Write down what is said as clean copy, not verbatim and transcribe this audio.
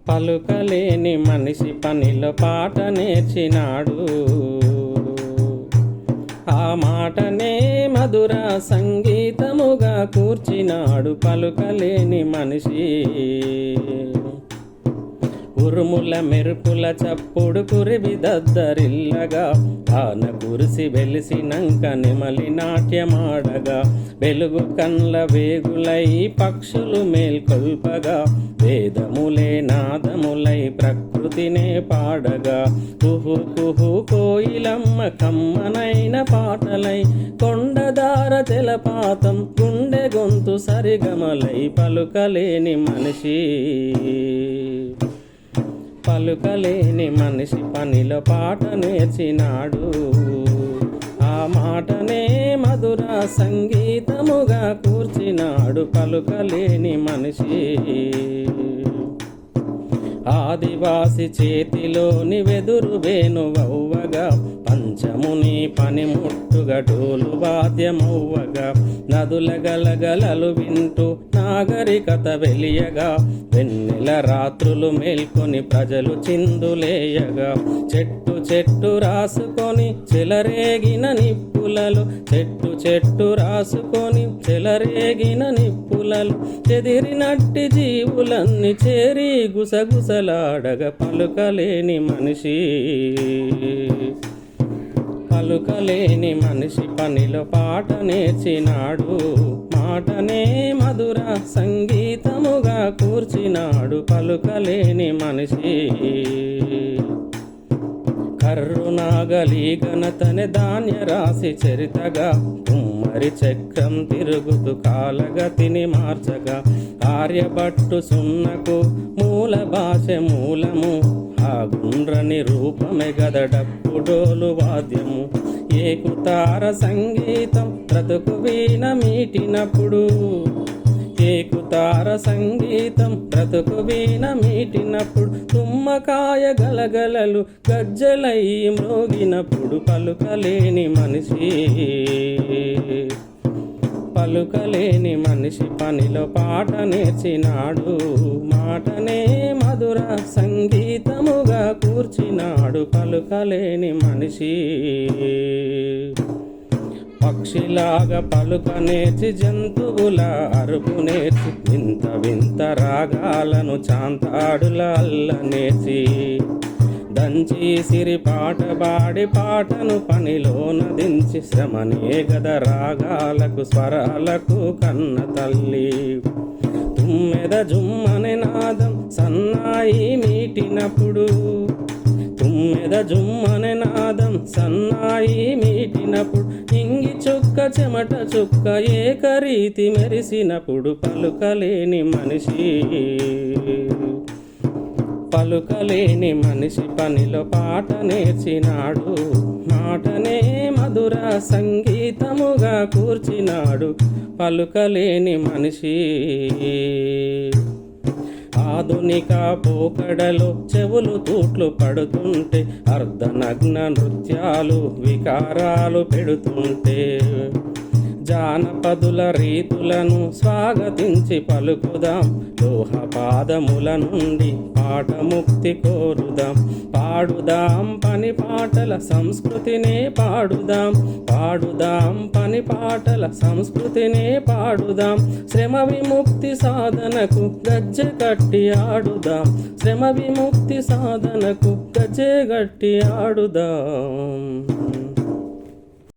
పలుకలేని మనిషి పనిలో పాట నేర్చినాడు. ఆ మాటనే మధుర సంగీతముగా కూర్చినాడు పలుకలేని మనిషి. ఉరుముల మెరుపుల చప్పుడు కురివి దద్దరిల్లగా, ఆన కురిసి వెలిసినంక నెమలి నాట్యమాడగా, వెలుగు కండ్ల వేగులై పక్షులు మేల్కొల్పగా, వేదములే నాదములై ప్రకృతినే పాడగా, కుహు కుహు కోయిలమ్మ కమ్మనైన పాటలై, కొండదార జలపాతం గుండె గొంతు సరిగమలై పలుకలేని మనిషి. పలుకలేని మనిషి పనిలో పాట నేర్చినాడు. ఆ మాటనే మధుర సంగీతముగా కూర్చినాడు పలుకలేని మనిషి. ఆదివాసి చేతిలోని వెదురు వేణువవ్వగా, పంచముని పనిముట్టుగా డోలు వాద్యమవ్వగా, నదుల గలగలలు వింటూ నాగరికత వెలియగా, వెన్నెల రాత్రులు మేల్కొని ప్రజలు చిందులేయగా, చెట్టు చెట్టు రాసుకొని చెలరేగిన నిప్పులలు, చెట్టు చెట్టు రాసుకొని చెలరేగిన నిప్పులలు, చెదిరినట్టి జీవులన్నీ చేరి గుసగుసలాడగా పలుకలేని మనిషి. పలుకలేని మనిషి పనిలో పాట నేర్చినాడు. మాటనే మధుర సంగీతముగా కూర్చినాడు పలుకలేని మనిషి. కర్రునాగలి గణతనే ధాన్య రాశి చరితగా, కుమ్మరి చక్రం తిరుగుతూ కాలగతిని మార్చగా, ఆర్యభట్టు సున్నకు మూల భాష మూలము, ఆ గుండ్రని రూపమే గద డప్పు డోలు వాద్యము, ఏకుతార సంగీతం బ్రతుకు వీణ మీటినప్పుడు, ఏకుతార సంగీతం బ్రతుకు వీణ మీటినప్పుడు, తుమ్మకాయ గలగలలు గజ్జలై మ్రోగినప్పుడు పలుకలేని మనిషి. పలుకలేని మనిషి పనిలో పాట నేర్చినాడు. మాటనే మధుర సంగీతముగా కూర్చినాడు పలుకలేని మనిషి. పక్షిలాగా పలుక నేర్చి జంతువుల అరుపు నేర్చి, వింత వింత రాగాలను చాంతాడుల అల్ల నేర్చి, దంచి సిరి పాట పాడి పాటను పనిలోన దించి, శ్రమనే గద రాగాలకు స్వరాలకు కన్న తల్లి. తుమ్మెద జుమ్మనే నాదం సన్నాయి మీటినప్పుడు, తుమ్మెద జుమ్మనే నాదం సన్నాయి మీటినప్పుడు, ఇంగి చుక్క చెమట చుక్క ఏకరీతి మెరిసినప్పుడు పలుకలేని మనిషి. పలుకలేని మనిషి పనిలో పాట నేర్చినాడు. మాటనే మధుర సంగీతముగా కూర్చినాడు పలుకలేని మనిషి. ఆధునిక పోకడలో చెవులు తూట్లు పడుతుంటే, అర్ధనగ్న నృత్యాలు వికారాలు పెడుతుంటే, జానపదుల రీతులను స్వాగతించి పలుకుదాం, లోహ పాదముల నుండి పాఠముక్తి కోరుదాం, పాడుదాం పని పాటల సంస్కృతినే పాడుదాం, పాడుదాం పని పాటల సంస్కృతినే పాడుదాం, శ్రమ విముక్తి సాధనకు గజ్జె కట్టి ఆడుదాం, శ్రమ విముక్తి సాధనకు గజ్జె కట్టి ఆడుదాం.